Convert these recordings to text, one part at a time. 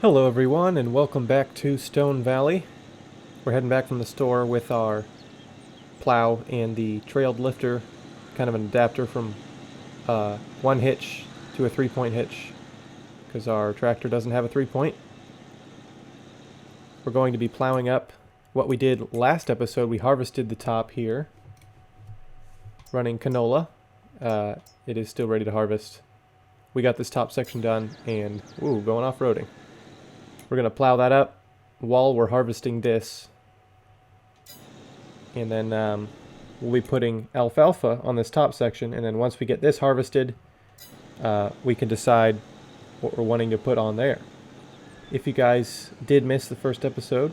Hello everyone and welcome back to Stone Valley. We're heading back from the store with our plow and the trailed lifter, kind of an adapter from one hitch to a 3-point hitch because our tractor doesn't have a 3-point. We're going to be plowing up what we did last episode. We harvested the top here, running canola. It is still ready to harvest. We got this top section done and going off-roading. We're going to plow that up while we're harvesting this. And then we'll be putting alfalfa on this top section. And then once we get this harvested, we can decide what we're wanting to put on there. If you guys did miss the first episode,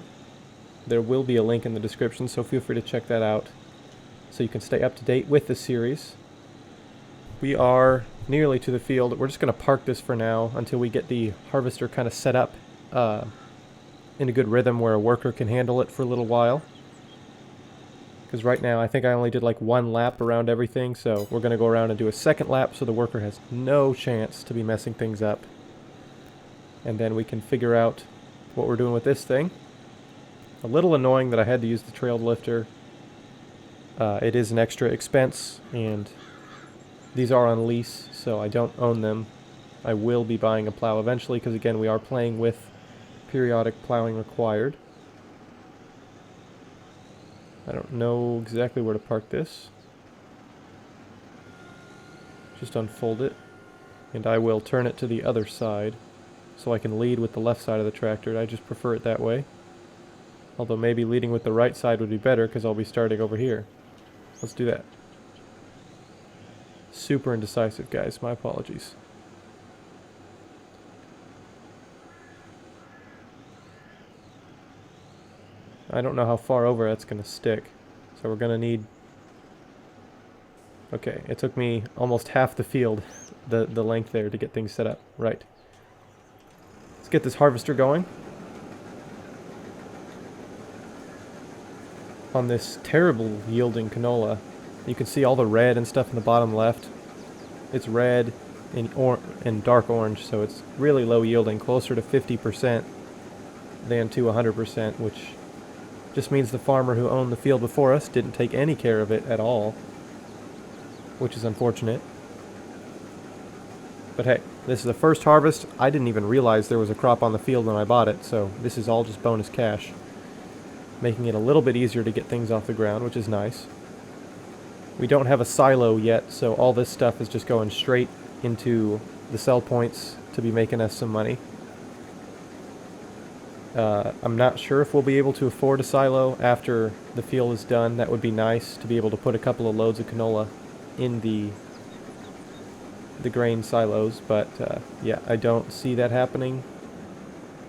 there will be a link in the description, so feel free to check that out so you can stay up to date with the series. We are nearly to the field. We're just going to park this for now until we get the harvester kind of set up in a good rhythm where a worker can handle it for a little while. Because right now I think I only did like one lap around everything, so we're going to go around and do a second lap so the worker has no chance to be messing things up. And then we can figure out what we're doing with this thing. A little annoying that I had to use the trailed lifter. It is an extra expense, and these are on lease, so I don't own them. I will be buying a plow eventually, because again, we are playing with periodic plowing required. I don't know exactly where to park this. Just unfold it, and I will turn it to the other side, so I can lead with the left side of the tractor. I just prefer it that way. Although maybe leading with the right side would be better, because I'll be starting over here. Let's do that. Super indecisive, guys. My apologies. I don't know how far over that's going to stick. So we're going to need... Okay, it took me almost half the field, the length there, to get things set up. Right. Let's get this harvester going. On this terrible yielding canola, you can see all the red and stuff in the bottom left. It's red and dark orange, so it's really low yielding, closer to 50% than to 100%, which just means the farmer who owned the field before us didn't take any care of it at all, which is unfortunate. But hey, this is the first harvest. I didn't even realize there was a crop on the field when I bought it, so this is all just bonus cash, making it a little bit easier to get things off the ground, which is nice. We don't have a silo yet, so all this stuff is just going straight into the sell points to be making us some money. I'm not sure if we'll be able to afford a silo after the field is done. That would be nice to be able to put a couple of loads of canola in the grain silos, but yeah, I don't see that happening.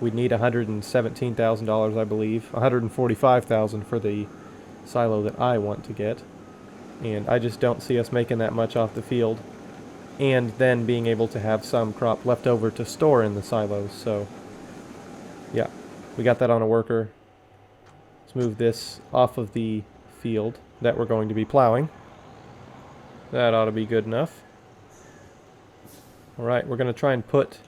We'd need $117,000, I believe. $145,000 for the silo that I want to get. And I just don't see us making that much off the field, and then being able to have some crop left over to store in the silos. So yeah, we got that on a worker. Let's move this off of the field that we're going to be plowing. That ought to be good enough. Alright, we're going to try and put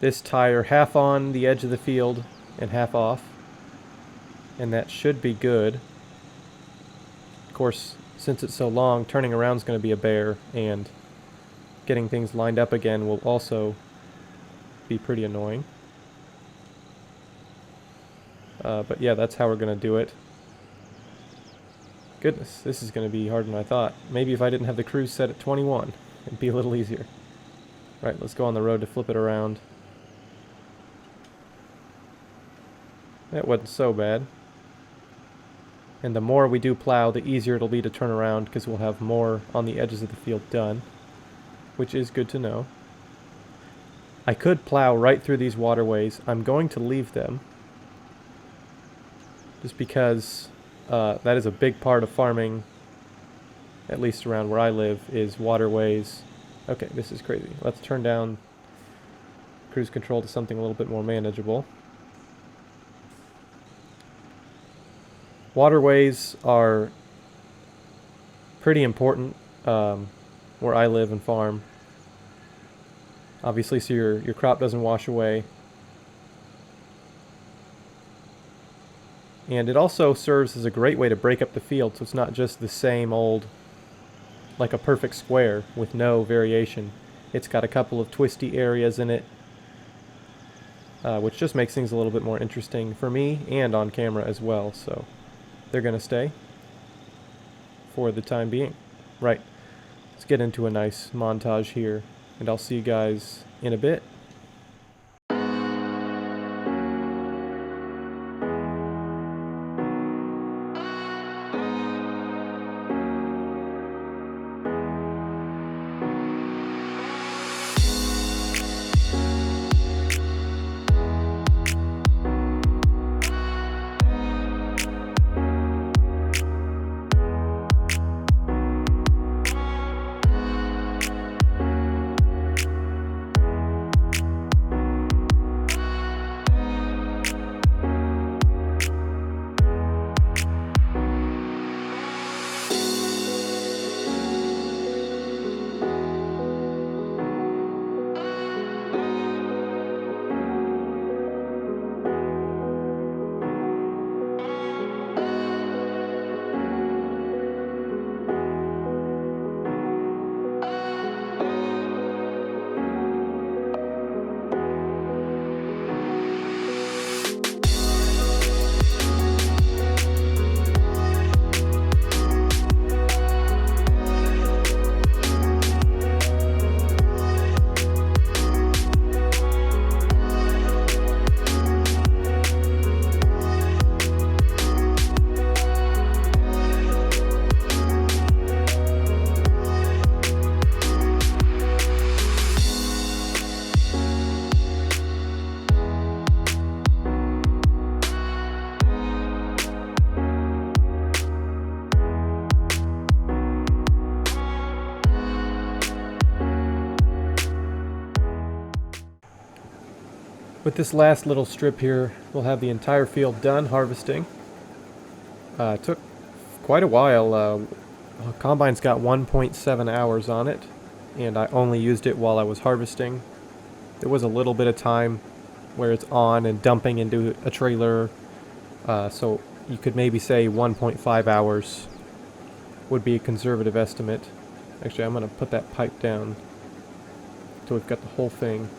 this tire half on the edge of the field and half off, and that should be good. Of course, since it's so long, turning around is going to be a bear, and getting things lined up again will also be pretty annoying. But yeah, that's how we're going to do it. Goodness, this is going to be harder than I thought. Maybe if I didn't have the cruise set at 21, it'd be a little easier. Right, let's go on the road to flip it around. That wasn't so bad. And the more we do plow, the easier it'll be to turn around, because we'll have more on the edges of the field done, which is good to know. I could plow right through these waterways. I'm going to leave them, just because that is a big part of farming, at least around where I live, is waterways. Okay, this is crazy. Let's turn down cruise control to something a little bit more manageable. Waterways are pretty important where I live and farm. Obviously, so your crop doesn't wash away. And it also serves as a great way to break up the field, so it's not just the same old, like a perfect square with no variation. It's got a couple of twisty areas in it, which just makes things a little bit more interesting for me and on camera as well. So they're going to stay for the time being. Right, let's get into a nice montage here, and I'll see you guys in a bit. With this last little strip here, we'll have the entire field done harvesting. It took quite a while. Combine's got 1.7 hours on it, and I only used it while I was harvesting. There was a little bit of time where it's on and dumping into a trailer, so you could maybe say 1.5 hours would be a conservative estimate. Actually, I'm going to put that pipe down so we've got the whole thing.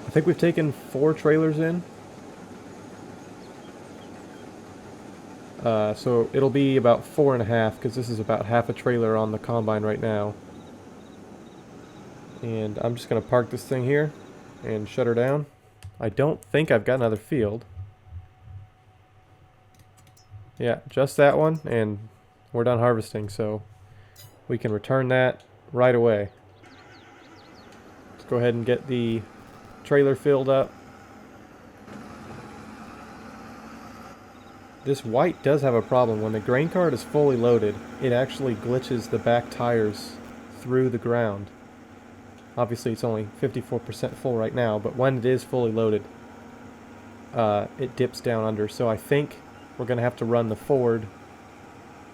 I think we've taken 4 trailers in. So it'll be about 4.5, because this is about half a trailer on the combine right now. And I'm just going to park this thing here and shut her down. I don't think I've got another field. Yeah, just that one, and we're done harvesting, so we can return that right away. Let's go ahead and get the trailer filled up. This white does have a problem. When the grain cart is fully loaded, it actually glitches the back tires through the ground. Obviously it's only 54% full right now, but when it is fully loaded, it dips down under. So I think we're going to have to run the Ford,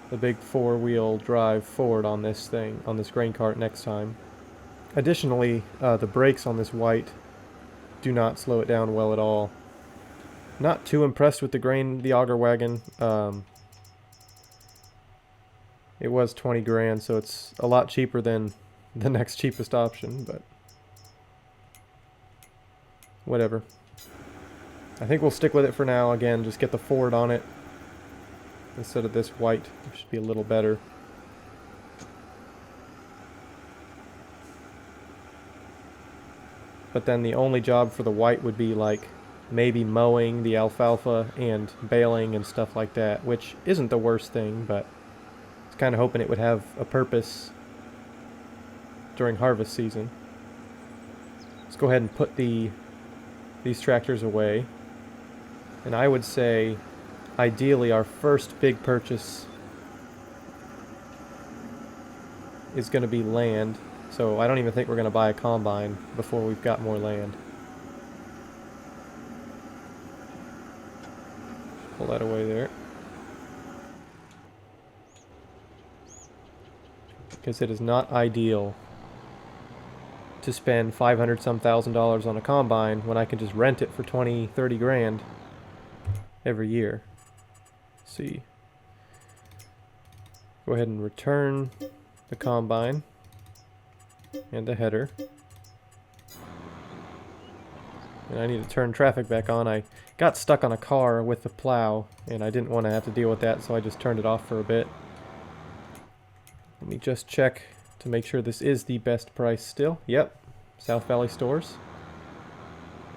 the big 4-wheel drive Ford on this thing, on this grain cart next time. Additionally, the brakes on this white do not slow it down well at all. Not too impressed with the auger wagon. It was 20 grand, so it's a lot cheaper than the next cheapest option, but whatever. I think we'll stick with it for now. Again, just get the Ford on it instead of this white. It should be a little better. But then the only job for the white would be like maybe mowing the alfalfa and baling and stuff like that, which isn't the worst thing, but I was kind of hoping it would have a purpose during harvest season. Let's go ahead and put these tractors away. And I would say ideally our first big purchase is going to be land. So I don't even think we're going to buy a combine before we've got more land. Pull that away there. Because it is not ideal to spend $500-some thousand on a combine when I can just rent it for 20, 30 grand. every year. Let's see. Go ahead and return the combine and the header. And I need to turn traffic back on. I got stuck on a car with the plow, and I didn't want to have to deal with that, so I just turned it off for a bit. Let me just check to make sure this is the best price still. Yep, South Valley Stores.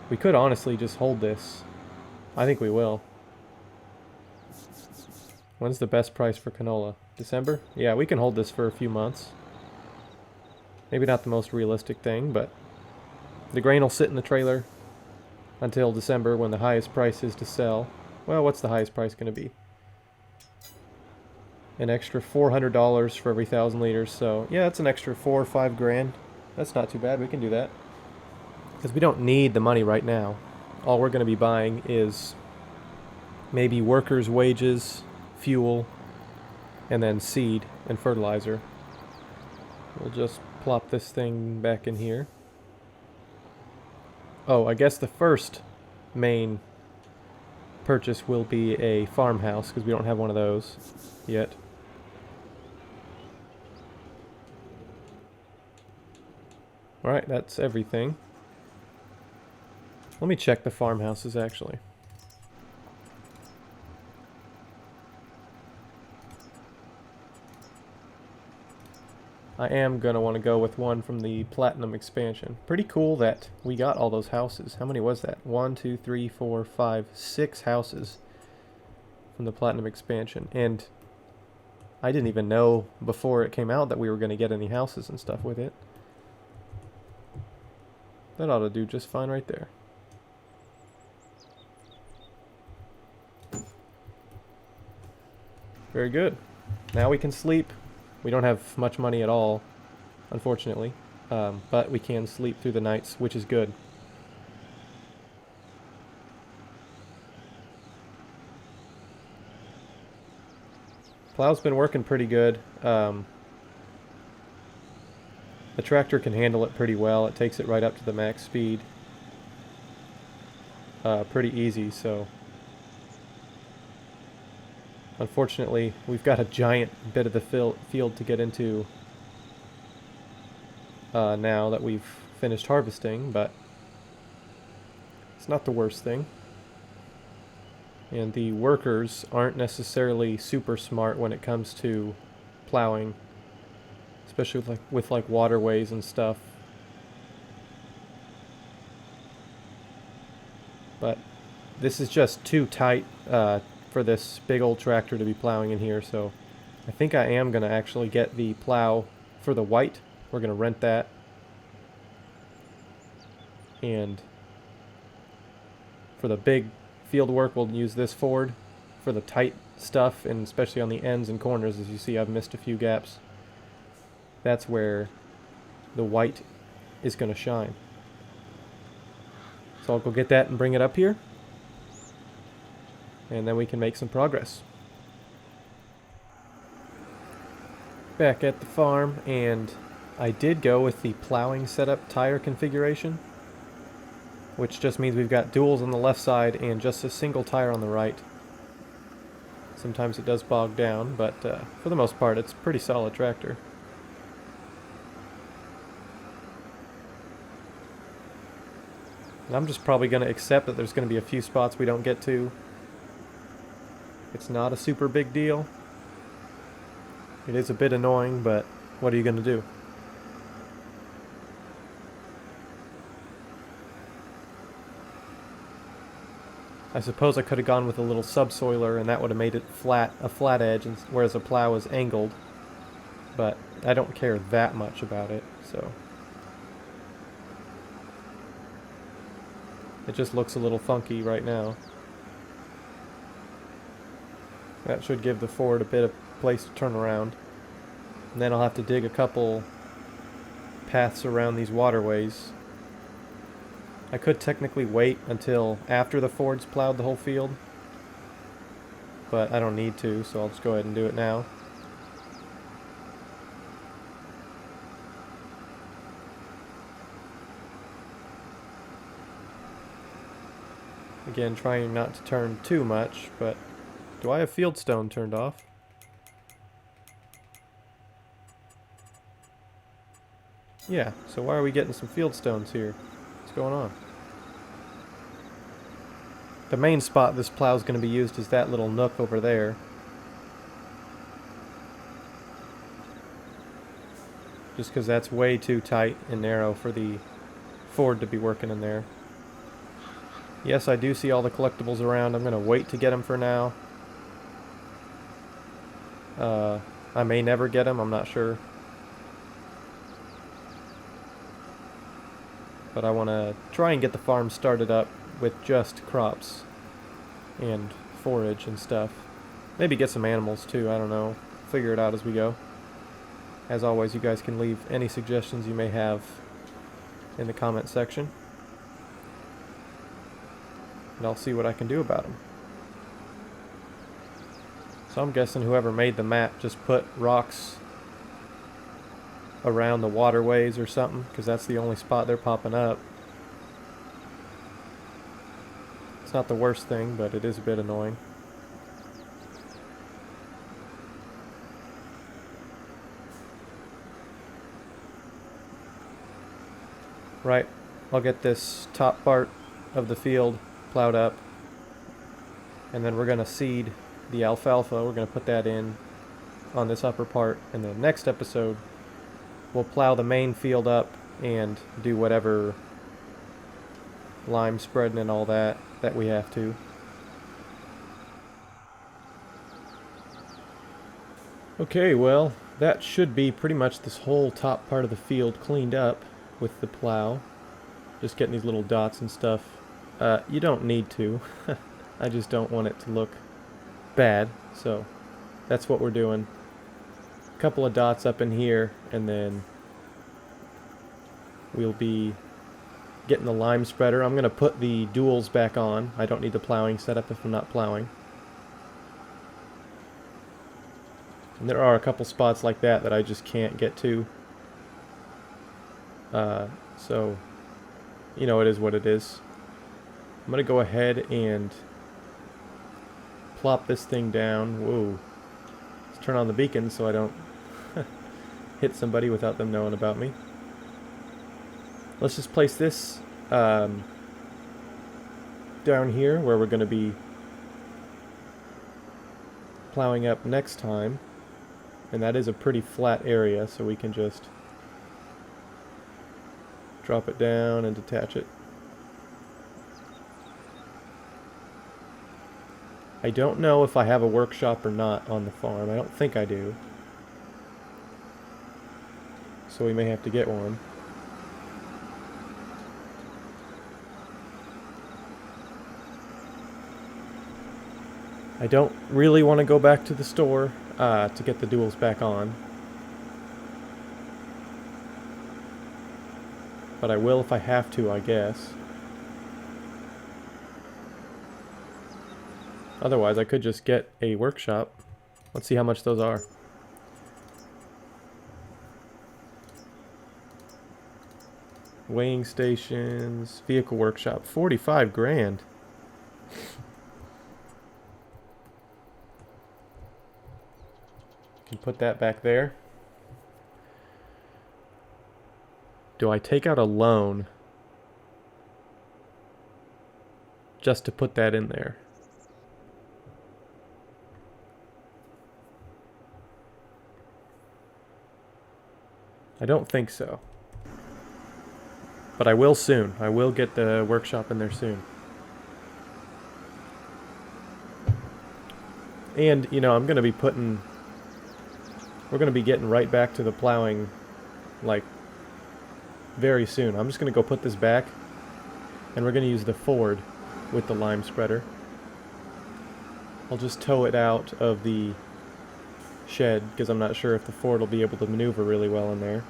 We could honestly just hold this. I think we will. When's the best price for canola? December? Yeah, we can hold this for a few months. Maybe not the most realistic thing, but the grain will sit in the trailer until December when the highest price is to sell. Well, what's the highest price going to be? An extra $400 for every 1,000 liters. So yeah, that's an extra 4 or 5 grand. That's not too bad. We can do that because we don't need the money right now. All we're going to be buying is maybe workers' wages, fuel, and then seed and fertilizer. We'll just plop this thing back in here. Oh, I guess the first main purchase will be a farmhouse because we don't have one of those yet. Alright, that's everything. Let me check the farmhouses actually. I am going to want to go with one from the Platinum expansion. Pretty cool that we got all those houses. How many was that? 1, 2, 3, 4, 5, 6 houses from the Platinum expansion. And I didn't even know before it came out that we were going to get any houses and stuff with it. That ought to do just fine right there. Very good. Now we can sleep. We don't have much money at all, unfortunately, but we can sleep through the nights, which is good. Plow's been working pretty good. The tractor can handle it pretty well. It takes it right up to the max speed. Pretty easy, so... Unfortunately, we've got a giant bit of the field to get into now that we've finished harvesting, but it's not the worst thing. And the workers aren't necessarily super smart when it comes to plowing, especially with waterways and stuff. But this is just too tight for this big old tractor to be plowing in here, so I think I am going to actually get the plow for the white. We're going to rent that. And for the big field work, we'll use this Ford. For the tight stuff, and especially on the ends and corners, as you see, I've missed a few gaps. That's where the white is going to shine. So I'll go get that and bring it up here. And then we can make some progress. Back at the farm, and I did go with the plowing setup tire configuration, which just means we've got duals on the left side and just a single tire on the right. Sometimes it does bog down, but for the most part it's a pretty solid tractor. And I'm just probably going to accept that there's going to be a few spots we don't get to. It's not a super big deal. It is a bit annoying, but what are you going to do? I suppose I could have gone with a little subsoiler and that would have made it flat, a flat edge, whereas a plow is angled. But I don't care that much about it, so... It just looks a little funky right now. That should give the Ford a bit of place to turn around. And then I'll have to dig a couple paths around these waterways. I could technically wait until after the Ford's plowed the whole field, but I don't need to, so I'll just go ahead and do it now. Again, trying not to turn too much, but do I have fieldstone turned off? Yeah, so why are we getting some fieldstones here? What's going on? The main spot this plow is going to be used is that little nook over there. Just because that's way too tight and narrow for the Ford to be working in there. Yes, I do see all the collectibles around. I'm going to wait to get them for now. I may never get them, I'm not sure. But I want to try and get the farm started up with just crops and forage and stuff. Maybe get some animals too, I don't know. Figure it out as we go. As always, you guys can leave any suggestions you may have in the comment section. And I'll see what I can do about them. So I'm guessing whoever made the map just put rocks around the waterways or something, because that's the only spot they're popping up. It's not the worst thing, but it is a bit annoying. Right, I'll get this top part of the field plowed up, and then we're going to seed the alfalfa. We're going to put that in on this upper part, and the next episode we'll plow the main field up and do whatever lime spreading and all that we have to. Okay, well, that should be pretty much this whole top part of the field cleaned up with the plow. Just getting these little dots and stuff. You don't need to. I just don't want it to look bad, so that's what we're doing. A couple of dots up in here, and then we'll be getting the lime spreader. I'm going to put the duals back on. I don't need the plowing setup if I'm not plowing. And there are a couple spots like that I just can't get to. So, you know, it is what it is. I'm going to go ahead and plop this thing down. Whoa. Let's turn on the beacon so I don't hit somebody without them knowing about me. Let's just place this down here where we're going to be plowing up next time. And that is a pretty flat area, so we can just drop it down and detach it. I don't know if I have a workshop or not on the farm. I don't think I do. So we may have to get one. I don't really want to go back to the store to get the duals back on. But I will if I have to, I guess. Otherwise, I could just get a workshop. Let's see how much those are. Weighing stations, vehicle workshop, 45 grand. Can put that back there. Do I take out a loan just to put that in there? I don't think so. But I will soon. I will get the workshop in there soon. And, you know, we're going to be getting right back to the plowing, like, very soon. I'm just going to go put this back, and we're going to use the Ford with the lime spreader. I'll just tow it out of the shed, because I'm not sure if the Ford will be able to maneuver really well in there.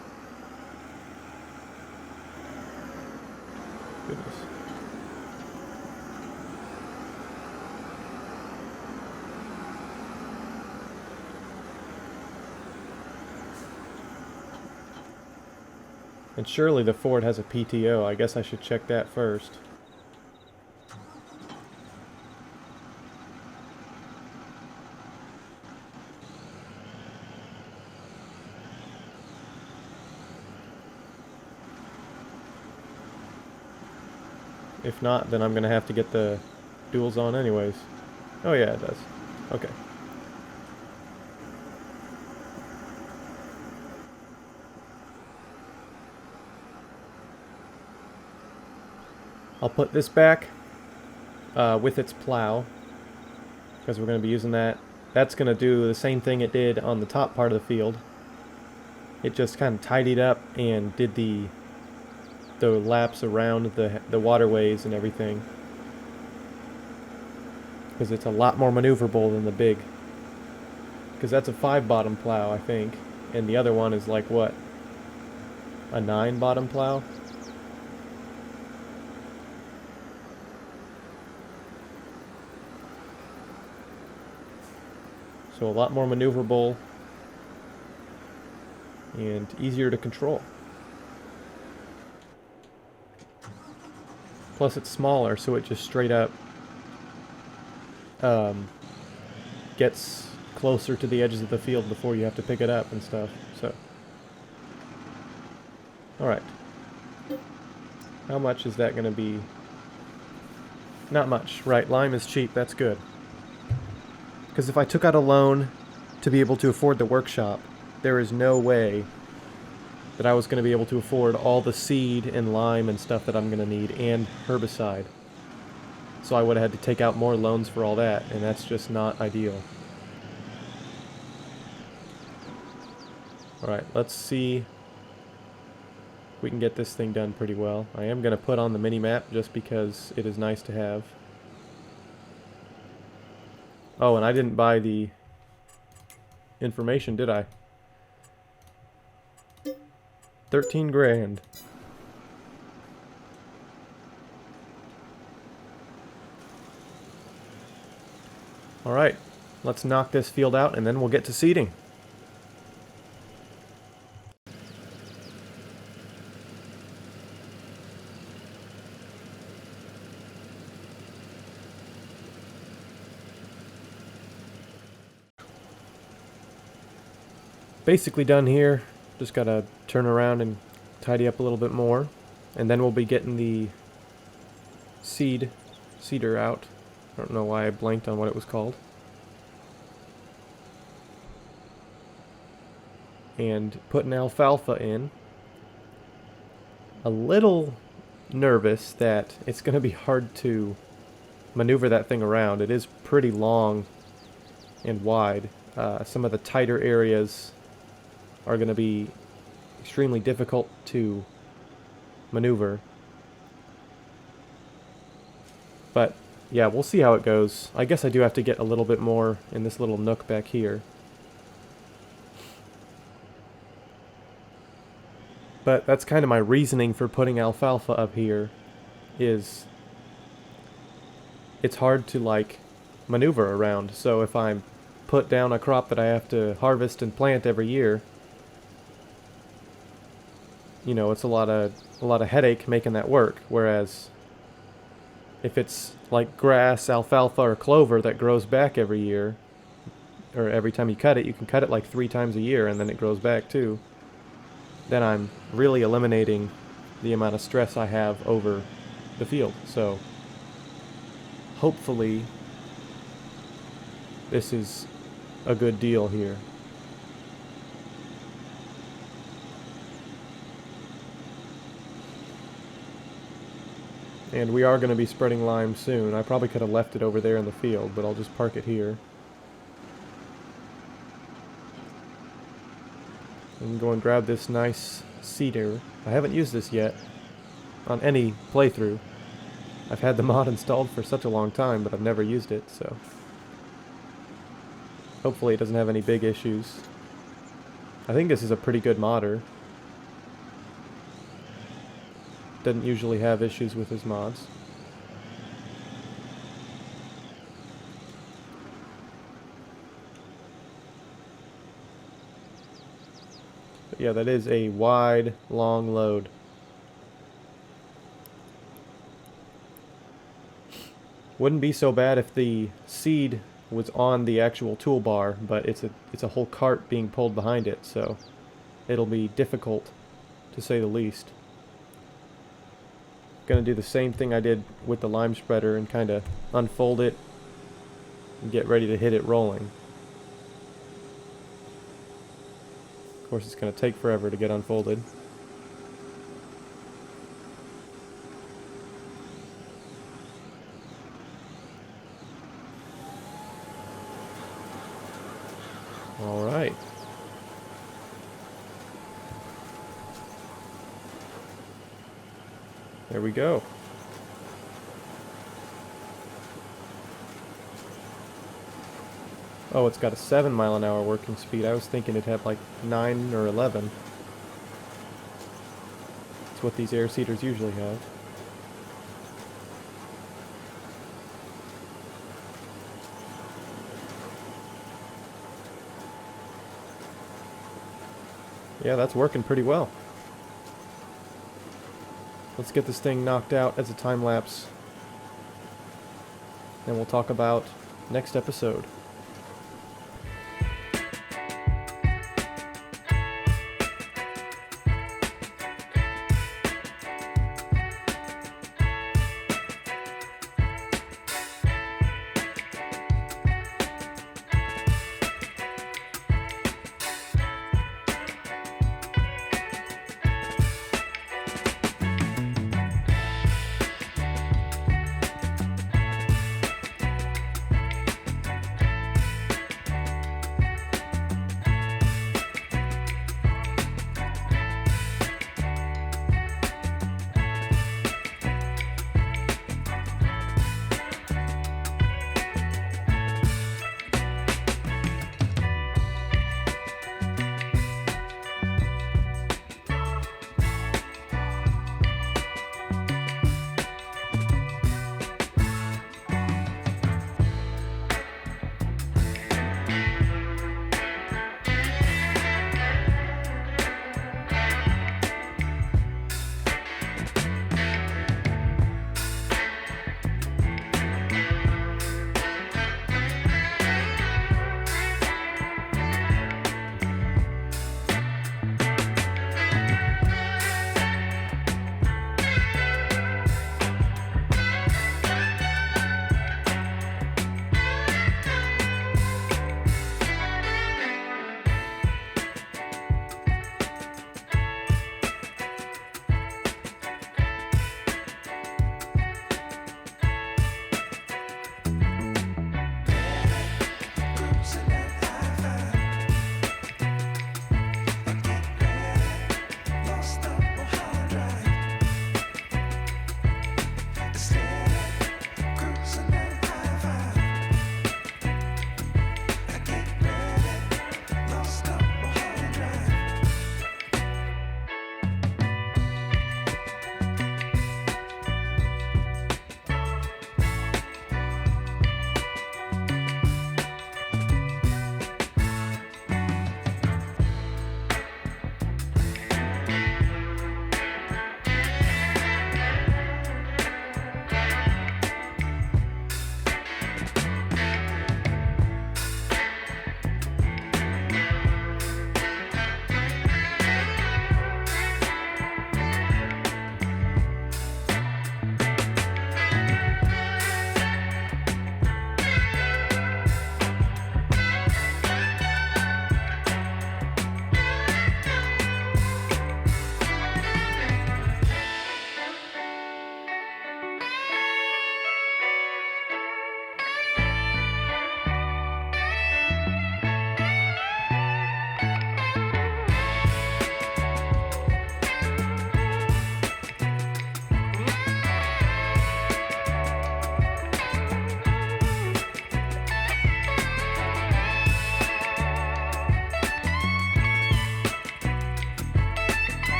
Goodness. And surely the Ford has a PTO. I guess I should check that first. If not, then I'm going to have to get the duals on anyways. Oh yeah, it does. Okay. I'll put this back with its plow, because we're going to be using that. That's going to do the same thing it did on the top part of the field. It just kind of tidied up and did the laps around the waterways and everything, because it's a lot more maneuverable than the big. Because that's a 5 bottom plow, I think, and the other one is like what, a 9 bottom plow? So a lot more maneuverable and easier to control. Plus it's smaller, so it just straight up gets closer to the edges of the field before you have to pick it up and stuff. So, alright. How much is that going to be? Not much. Right, lime is cheap, that's good. Because if I took out a loan to be able to afford the workshop, there is no way that I was going to be able to afford all the seed and lime and stuff that I'm going to need, and herbicide. So I would have had to take out more loans for all that, and that's just not ideal. Alright, let's see if we can get this thing done pretty well. I am going to put on the mini-map just because it is nice to have. Oh, and I didn't buy the information, did I? 13 grand. Alright, let's knock this field out and then we'll get to seeding. Basically done here. Just gotta turn around and tidy up a little bit more, and then we'll be getting the seeder out. I don't know why I blanked on what it was called. And putting alfalfa in. A little nervous that it's going to be hard to maneuver that thing around. It is pretty long and wide. Some of the tighter areas are going to be extremely difficult to maneuver. But yeah, we'll see how it goes. I guess I do have to get a little bit more in this little nook back here. But that's kind of my reasoning for putting alfalfa up here, is it's hard to like maneuver around. So if I put down a crop that I have to harvest and plant every year, you know, it's a lot of headache making that work. Whereas if it's like grass, alfalfa, or clover that grows back every year, or every time you cut it, you can cut it like 3 times a year and then it grows back too, then I'm really eliminating the amount of stress I have over the field. So hopefully this is a good deal here. And we are going to be spreading lime soon. I probably could have left it over there in the field, but I'll just park it here. And go and grab this nice seeder. I haven't used this yet on any playthrough. I've had the mod installed for such a long time, but I've never used it, so hopefully it doesn't have any big issues. I think this is a pretty good modder. Doesn't usually have issues with his mods. But yeah, that is a wide, long load. Wouldn't be so bad if the seed was on the actual toolbar, but it's a whole cart being pulled behind it, so it'll be difficult, to say the least. Gonna do the same thing I did with the lime spreader and kind of unfold it and get ready to hit it rolling. Of course, it's gonna take forever to get unfolded. All right. There we go. Oh, it's got a 7-mile-an-hour working speed. I was thinking it had like 9 or 11. That's what these air seeders usually have. Yeah, that's working pretty well. Let's get this thing knocked out as a time lapse. And we'll talk about next episode.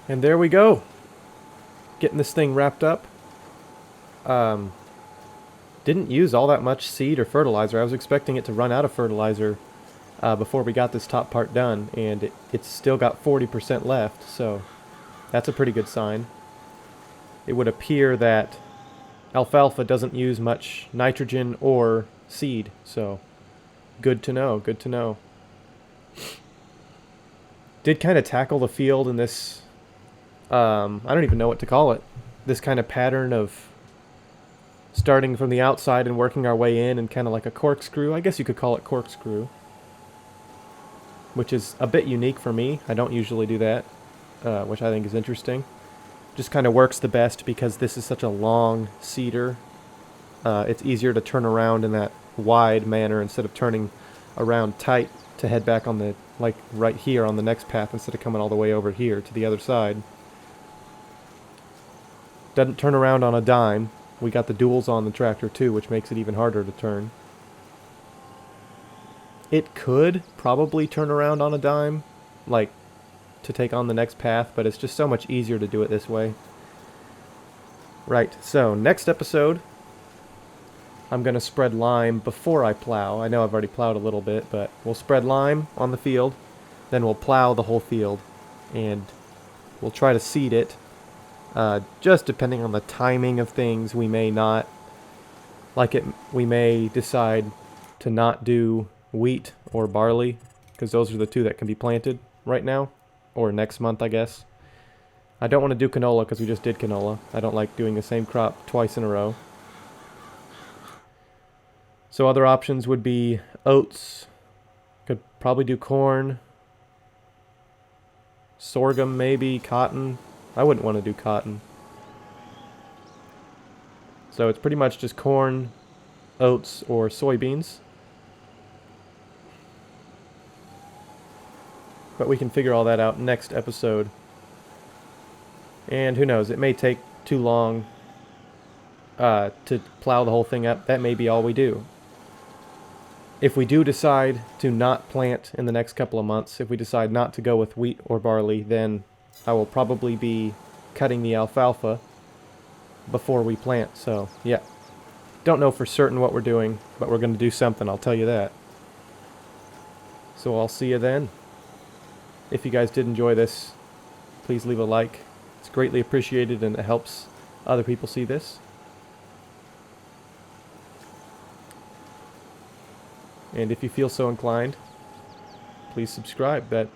And there we go. Getting this thing wrapped up. Didn't use all that much seed or fertilizer. I was expecting it to run out of fertilizer before we got this top part done, and it's still got 40% left, so that's a pretty good sign. It would appear that alfalfa doesn't use much nitrogen or seed, so good to know, good to know. Did kind of tackle the field in this, I don't even know what to call it, this kind of pattern of starting from the outside and working our way in, and kind of like a corkscrew. I guess you could call it corkscrew, which is a bit unique for me. I don't usually do that, which I think is interesting. Just kind of works the best because this is such a long cedar. It's easier to turn around in that wide manner instead of turning around tight to head back on the, like right here on the next path, instead of coming all the way over here to the other side. Doesn't turn around on a dime. We got the duals on the tractor too, which makes it even harder to turn. It could probably turn around on a dime, like to take on the next path, but it's just so much easier to do it this way. Right, so next episode, I'm going to spread lime before I plow. I know I've already plowed a little bit, but we'll spread lime on the field, then we'll plow the whole field, and we'll try to seed it. Just depending on the timing of things, we may not like it. We may decide to not do wheat or barley, because those are the two that can be planted right now, or next month, I guess. I don't want to do canola because we just did canola. I don't like doing the same crop twice in a row. So other options would be oats. Could probably do corn, sorghum maybe, cotton. I wouldn't want to do cotton. So it's pretty much just corn, oats, or soybeans. But we can figure all that out next episode. And who knows, it may take too long to plow the whole thing up. That may be all we do. If we do decide to not plant in the next couple of months, if we decide not to go with wheat or barley, then I will probably be cutting the alfalfa before we plant. So, yeah. Don't know for certain what we're doing, but we're going to do something, I'll tell you that. So I'll see you then. If you guys did enjoy this, please leave a like. It's greatly appreciated and it helps other people see this. And if you feel so inclined, please subscribe. That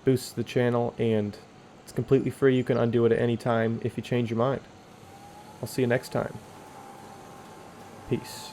boosts the channel and it's completely free. You can undo it at any time if you change your mind. I'll see you next time. Peace.